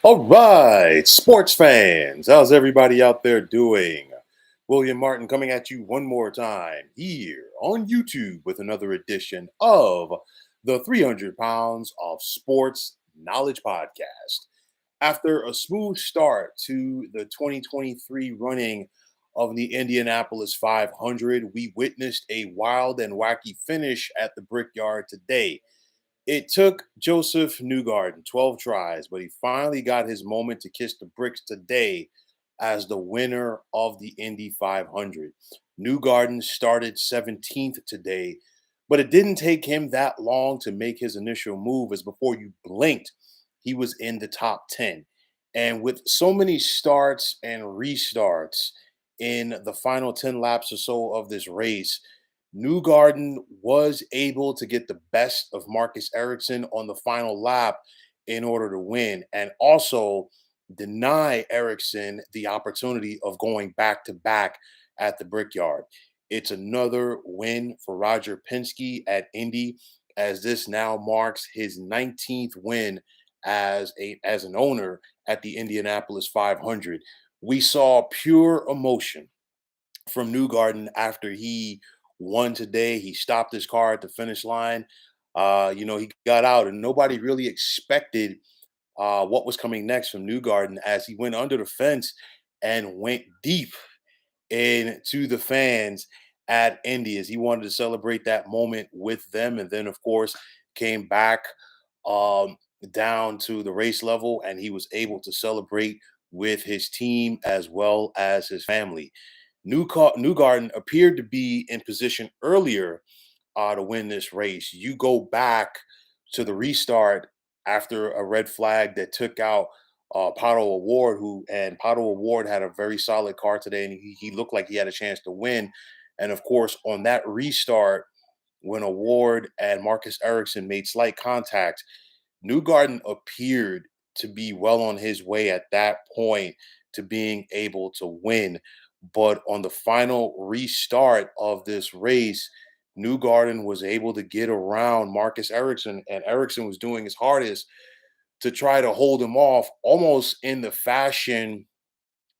All right, sports fans, how's everybody out there doing? William Martin coming at you one more time here on YouTube with another edition of the 300 Pounds of Sports Knowledge Podcast. After a smooth start to the 2023 running of the Indianapolis 500, we witnessed a wild and wacky finish at the Brickyard today. It took Josef Newgarden 12 tries, but he finally got his moment to kiss the bricks today as the winner of the Indy 500. Newgarden started 17th today, but it didn't take him that long to make his initial move, as before you blinked, he was in the top 10. And with so many starts and restarts in the final 10 laps or so of this race, Newgarden was able to get the best of Marcus Ericsson on the final lap in order to win, and also deny Ericsson the opportunity of going back to back at the Brickyard. It's another win for Roger Penske at Indy, as this now marks his 19th win as an owner at the Indianapolis 500. We saw pure emotion from Newgarden after he won today. He stopped his car at the finish line. He got out, and nobody really expected what was coming next from Newgarden as he went under the fence and went deep into the fans at Indy as he wanted to celebrate that moment with them. And then, of course, came back um, down to the race level and he was able to celebrate with his team as well as his family. Newgarden appeared to be in position earlier to win this race. You go back to the restart after a red flag that took out Pato Award, and Pato Award had a very solid car today, and he looked like he had a chance to win. And of course, on that restart, when Award and Marcus Ericsson made slight contact, Newgarden appeared to be well on his way at that point to being able to win. But on the final restart of this race, Newgarden was able to get around Marcus Ericsson, and Ericsson was doing his hardest to try to hold him off, almost in the fashion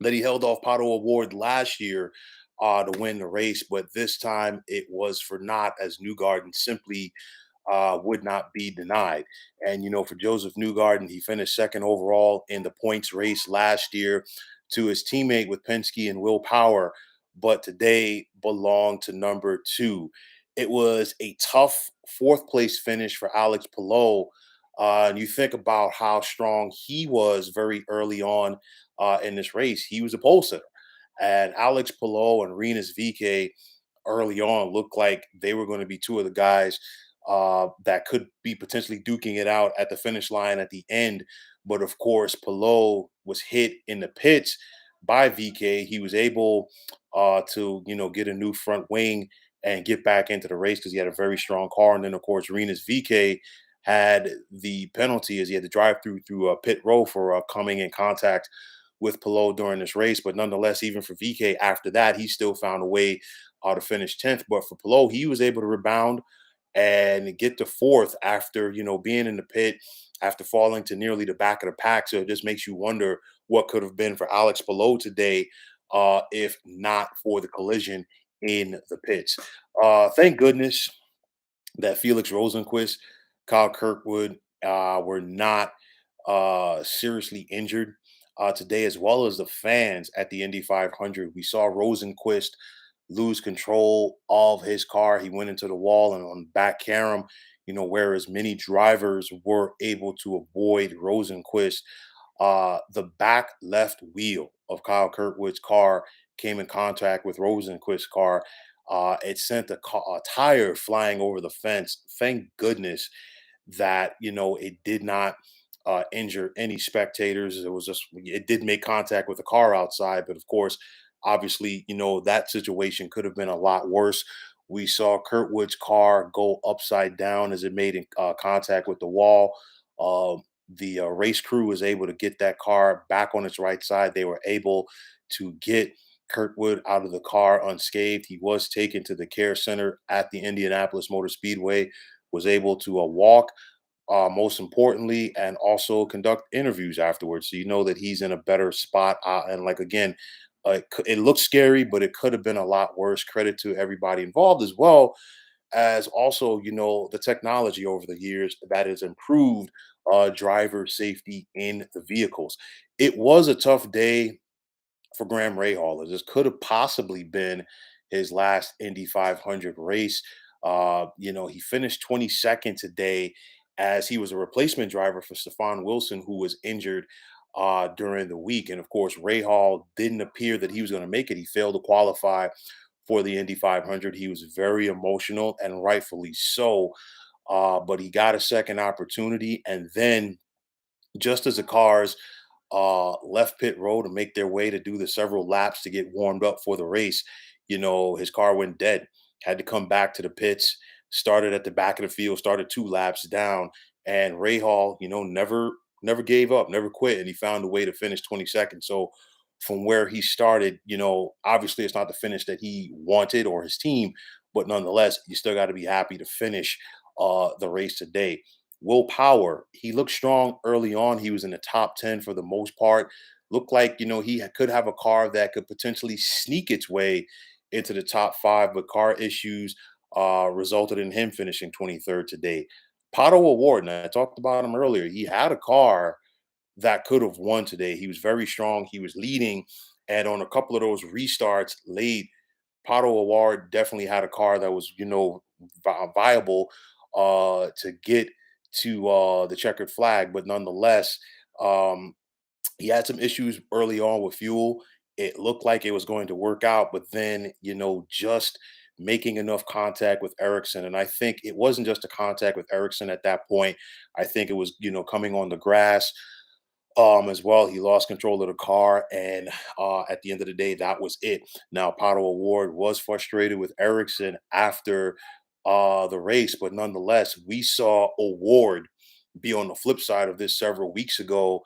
that he held off Pato Award last year to win the race. But this time it was for naught, as Newgarden simply would not be denied. And, for Joseph Newgarden, he finished second overall in the points race last year to his teammate with Penske and Will Power, but today belonged to number two. It was a tough fourth place finish for Alex Palou. And you think about how strong he was very early on in this race. He was a pole sitter. And Alex Palou and Rinus VeeKay early on looked like they were going to be two of the guys that could be potentially duking it out at the finish line at the end. But of course, Palou was hit in the pits by VK. He was able to, get a new front wing and get back into the race because he had a very strong car. And then, of course, Rinus VK had the penalty as he had to drive through a pit row for coming in contact with Palou during this race. But nonetheless, even for VK after that, he still found a way to finish 10th. But for Palou, he was able to rebound and get to fourth after being in the pit after falling to nearly the back of the pack. So it just makes you wonder what could have been for Alex Palou today if not for the collision in the pits. Thank goodness that Felix Rosenquist, Kyle Kirkwood were not seriously injured today, as well as the fans at the Indy 500. We saw Rosenquist lose control of his car. He went into the wall and on back carom, whereas many drivers were able to avoid Rosenquist. The back left wheel of Kyle Kirkwood's car came in contact with Rosenquist's car. It sent a tire flying over the fence. Thank goodness that it did not injure any spectators. It did make contact with the car outside, but of course, obviously, that situation could have been a lot worse. We saw Kurtwood's car go upside down as it made contact with the wall. The race crew was able to get that car back on its right side. They were able to get Kurtwood out of the car unscathed. He was taken to the care center at the Indianapolis Motor Speedway, was able to walk most importantly, and also conduct interviews afterwards. So you know that he's in a better spot. And like again, it looks scary, but it could have been a lot worse. Credit to everybody involved as well as also, the technology over the years that has improved driver safety in the vehicles. It was a tough day for Graham Rahal. This could have possibly been his last Indy 500 race. He finished 22nd today as he was a replacement driver for Stefan Wilson, who was injured during the week. And of course, Rahal didn't appear that he was going to make it. He failed to qualify for the Indy 500. He was very emotional and rightfully so. But he got a second opportunity. And then, just as the cars left pit road to make their way to do the several laps to get warmed up for the race, his car went dead. Had to come back to the pits, started at the back of the field, started 2 laps down, and Rahal, never gave up, never quit, and he found a way to finish 22nd. So from where he started, obviously it's not the finish that he wanted or his team, but nonetheless, you still got to be happy to finish the race today. Will Power, he looked strong early on. He was in the top 10 for the most part. Looked like, could have a car that could potentially sneak its way into the top five, but car issues resulted in him finishing 23rd today. Pato Award, and I talked about him earlier. He had a car that could have won today. He was very strong. He was leading. And on a couple of those restarts late, Pato Award definitely had a car that was, viable to get to the checkered flag. But nonetheless, um, he had some issues early on with fuel. It looked like it was going to work out, but then, just making enough contact with Ericsson. And I think it wasn't just a contact with Ericsson at that point. I think it was, coming on the grass as well. He lost control of the car, and at the end of the day, that was it. Now, Pato Award was frustrated with Ericsson after the race, but nonetheless, we saw Award be on the flip side of this several weeks ago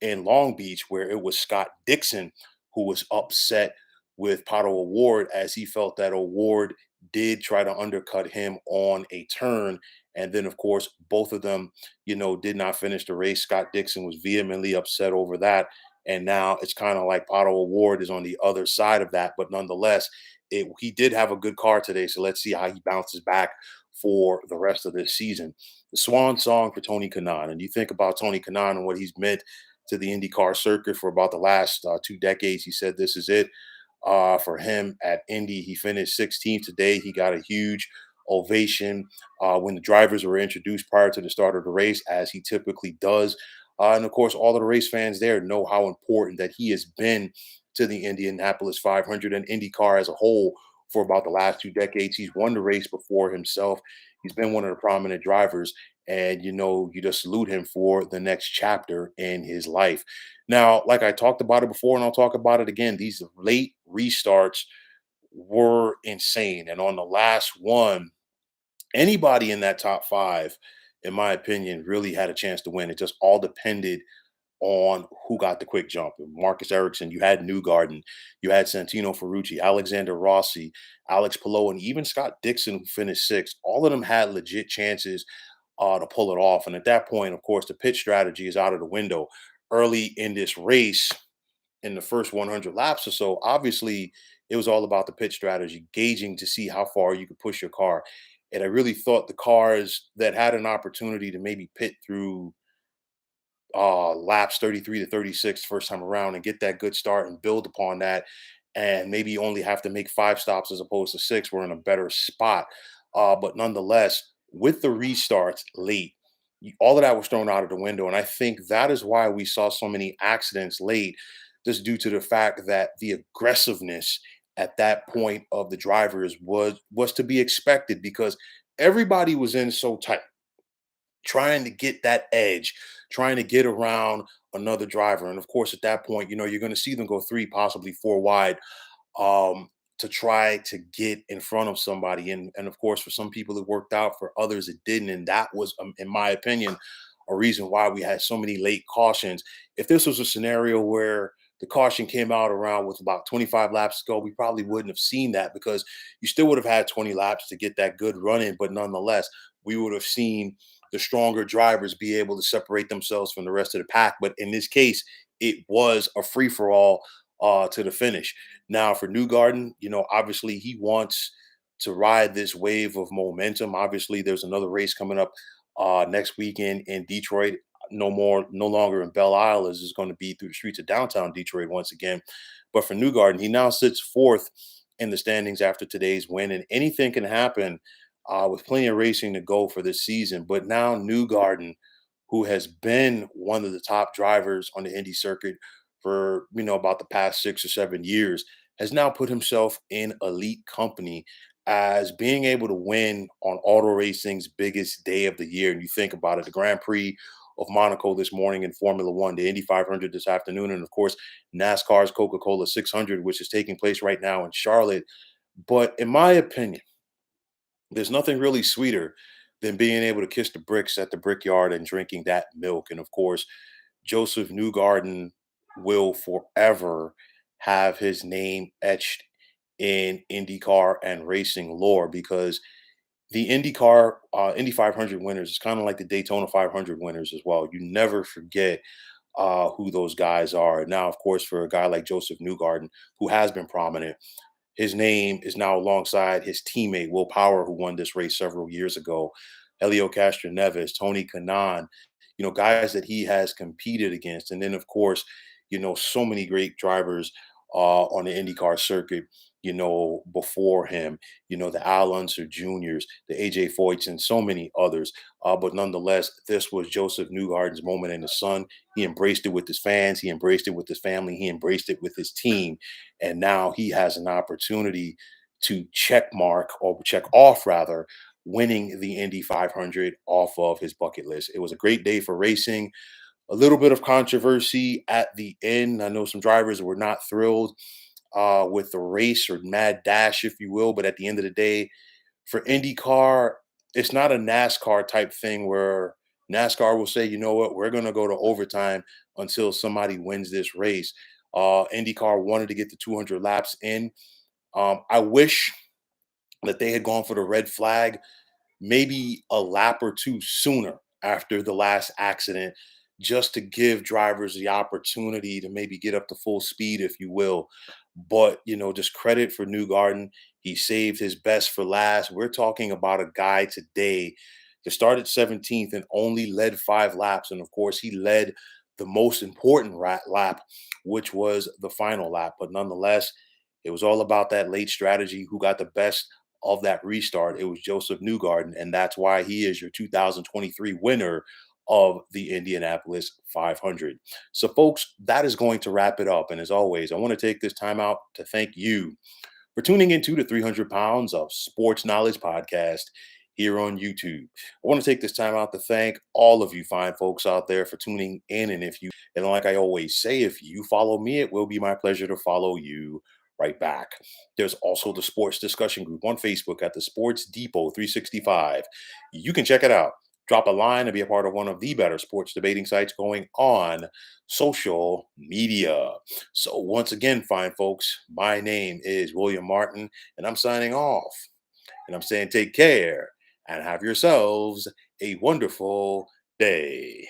in Long Beach, where it was Scott Dixon who was upset with Pato Award as he felt that Award did try to undercut him on a turn. And then, of course, both of them, did not finish the race. Scott Dixon was vehemently upset over that. And now it's kind of like Pato Award is on the other side of that. But nonetheless, he did have a good car today. So let's see how he bounces back for the rest of this season. The swan song for Tony Kanaan. And you think about Tony Kanaan and what he's meant to the IndyCar circuit for about the last 2 decades. He said this is it for him at Indy. He finished 16th today. He got a huge ovation when the drivers were introduced prior to the start of the race, as he typically does. And of course, all of the race fans there know how important that he has been to the Indianapolis 500 and IndyCar as a whole for about the last 2 decades. He's won the race before himself. He's been one of the prominent drivers, and you just salute him for the next chapter in his life. Now, like I talked about it before, and I'll talk about it again, these late restarts were insane. And on the last one, anybody in that top five, in my opinion, really had a chance to win. It just all depended on who got the quick jump. Marcus Ericsson, you had Newgarden, you had Santino Ferrucci, Alexander Rossi, Alex Palou, and even Scott Dixon, who finished sixth. All of them had legit chances to pull it off. And at that point, of course, the pit strategy is out of the window. Early in this race, in the first 100 laps or so, obviously it was all about the pit strategy, gauging to see how far you could push your car. And I really thought the cars that had an opportunity to maybe pit through laps 33 to 36 first time around and get that good start and build upon that, and maybe only have to make 5 stops as opposed to 6, we're in a better spot. But nonetheless, with the restarts late, all of that was thrown out of the window. And I think that is why we saw so many accidents late, just due to the fact that the aggressiveness at that point of the drivers was to be expected, because everybody was in so tight, trying to get that edge, trying to get around another driver. And of course, at that point, you're going to see them go 3, possibly 4 wide, to try to get in front of somebody. And of course, for some people it worked out, for others it didn't. And that was, in my opinion, a reason why we had so many late cautions. If this was a scenario where the caution came out around with about 25 laps to go, we probably wouldn't have seen that, because you still would have had 20 laps to get that good run in. But nonetheless, we would have seen the stronger drivers be able to separate themselves from the rest of the pack. But in this case, it was a free for all to the finish. Now, for Newgarden, obviously he wants to ride this wave of momentum. Obviously, there's another race coming up next weekend in Detroit. No longer in Belle Isle, as it's going to be through the streets of downtown Detroit once again. But for Newgarden, he now sits fourth in the standings after today's win, and anything can happen with plenty of racing to go for this season. But now Newgarden, who has been one of the top drivers on the Indy circuit for about the past 6 or 7 years, has now put himself in elite company as being able to win on auto racing's biggest day of the year. And you think about it, the Grand Prix of Monaco this morning in Formula One, the Indy 500 this afternoon, and of course, NASCAR's Coca-Cola 600, which is taking place right now in Charlotte. But in my opinion, there's nothing really sweeter than being able to kiss the bricks at the Brickyard and drinking that milk. And of course, Joseph Newgarden will forever have his name etched in IndyCar and racing lore, because the Indy 500 winners is kind of like the Daytona 500 winners as well. You never forget who those guys are. Now, of course, for a guy like Joseph Newgarden, who has been prominent, his name is now alongside his teammate Will Power, who won this race several years ago, Helio Castroneves, Tony Kanaan, guys that he has competed against. And then, of course, so many great drivers on the IndyCar circuit, before him, the Al Unser Juniors, the AJ Foyts, and so many others. But nonetheless, this was Joseph Newgarden's moment in the sun. He embraced it with his fans, he embraced it with his family, he embraced it with his team. And now he has an opportunity to check mark, or check off rather, winning the Indy 500 off of his bucket list. It was a great day for racing. A little bit of controversy at the end. I know some drivers were not thrilled with the race, or mad dash, if you will. But at the end of the day, for IndyCar, it's not a NASCAR type thing where NASCAR will say, you know what, we're going to go to overtime until somebody wins this race. IndyCar wanted to get the 200 laps in. I wish that they had gone for the red flag maybe a lap or two sooner after the last accident, just to give drivers the opportunity to maybe get up to full speed, if you will. But, just credit for Newgarden. He saved his best for last. We're talking about a guy today that started 17th and only led 5 laps. And of course, he led the most important lap, which was the final lap. But nonetheless, it was all about that late strategy. Who got the best of that restart? It was Joseph Newgarden, and that's why he is your 2023 winner of the Indianapolis 500. So, folks, that is going to wrap it up. And as always, I want to take this time out to thank you for tuning into the 300 Pounds of Sports Knowledge podcast here on YouTube. I want to take this time out to thank all of you fine folks out there for tuning in. And like I always say, if you follow me, it will be my pleasure to follow you right back. There's also the sports discussion group on Facebook at the Sports Depot 365. You can check it out. Drop a line and be a part of one of the better sports debating sites going on social media. So once again, fine folks, my name is William Martin, and I'm signing off. And I'm saying take care and have yourselves a wonderful day.